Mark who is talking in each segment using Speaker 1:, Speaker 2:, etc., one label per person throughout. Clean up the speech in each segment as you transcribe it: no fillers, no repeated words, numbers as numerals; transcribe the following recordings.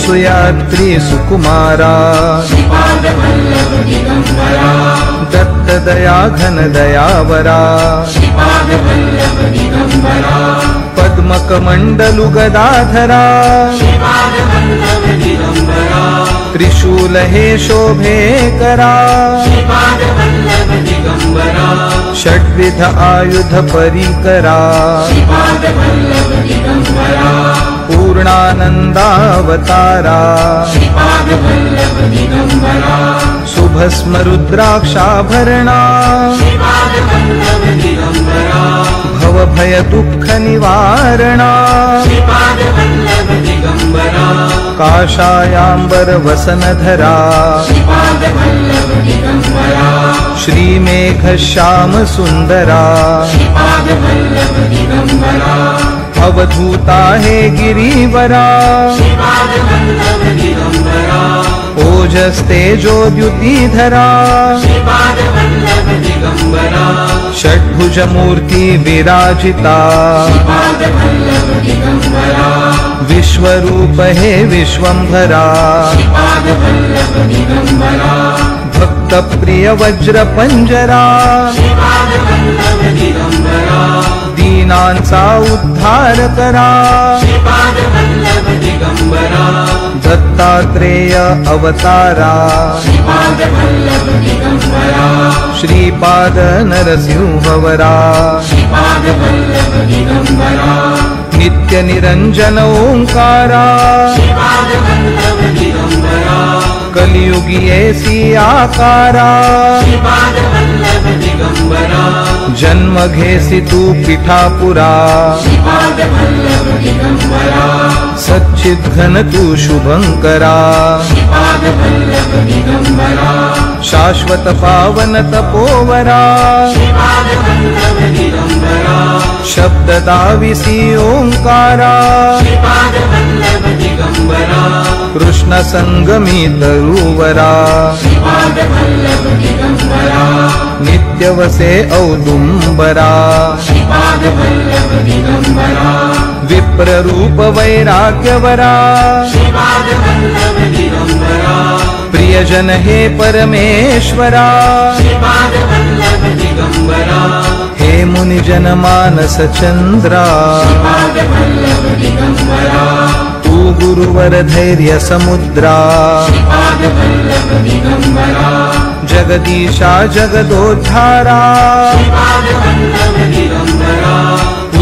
Speaker 1: सुयात्री सुकुमारा दत्त दया घन दयावरा पद्मकमण्डलु गदाधरा त्रिशूल हे शोभे करा षड्विध आयुध परिकरा पूर्णानन्दावतारा शुभस्म रुद्राक्षाभरणा भवभय दुःख निवारणा काषायाम्बर वसनधरा श्रीमेघ श्याम सुंदरा अवधूता हे गिरिवरा ओजस्तेजोद्युतिधरा षड्भुज मूर्ति विराजिता विश्वरूप हे विश्वंभरा भक्त प्रिय वज्र पंजरा दीनांचा उद्धार करा दत्तात्रेय अवतारा श्रीपाद नरसिंहवरा नित्य निरंजन ओंकारा कलियुगी ऐसी आकारा जन्म घेसी तू पिठापुरा सच्चिद घन तू शुभंकरा शाश्वत पावन तपोवरा शब्द दाविसी ओंकारा कृष्ण संगमी तरुवरा नित्य वसे औदुंबरा विप्र रूप वैराग्यवरा प्रियजन हे परमेश्वरा हे मुनिजन मानस चंद्रा तू गुरुवर धैर्य समुद्रा जगदीशा जगदोद्धारा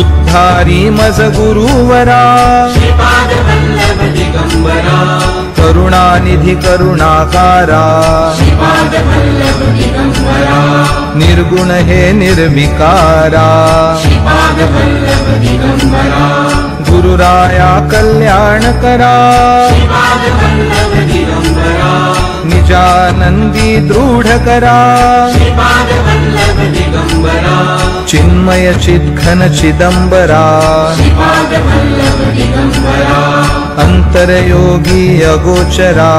Speaker 1: उद्धारी मज गुरुवरा करुणानिधि करुणाकारा निर्गुण हे निर्विकारा गुरुराया कल्याण करा निजानंदी दृढ़ करा चिन्मय चिद्घन चिदंबरा अंतरयोगी अगोचरा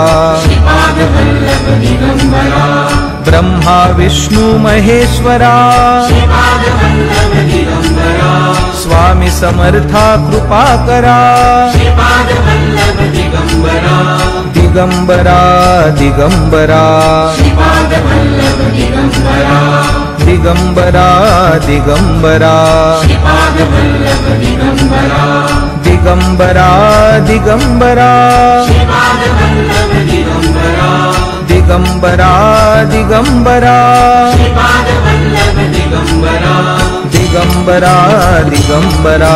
Speaker 1: ब्रह्मा विष्णु महेश्वरा स्वामी समर्था कृपा करा दिगंबरा दिगंबरा दिगंबरा दिगंबरा दिगंबरा दिगंबरा दिगंबरा दिगंबरा दिगंबरा दिगंबरा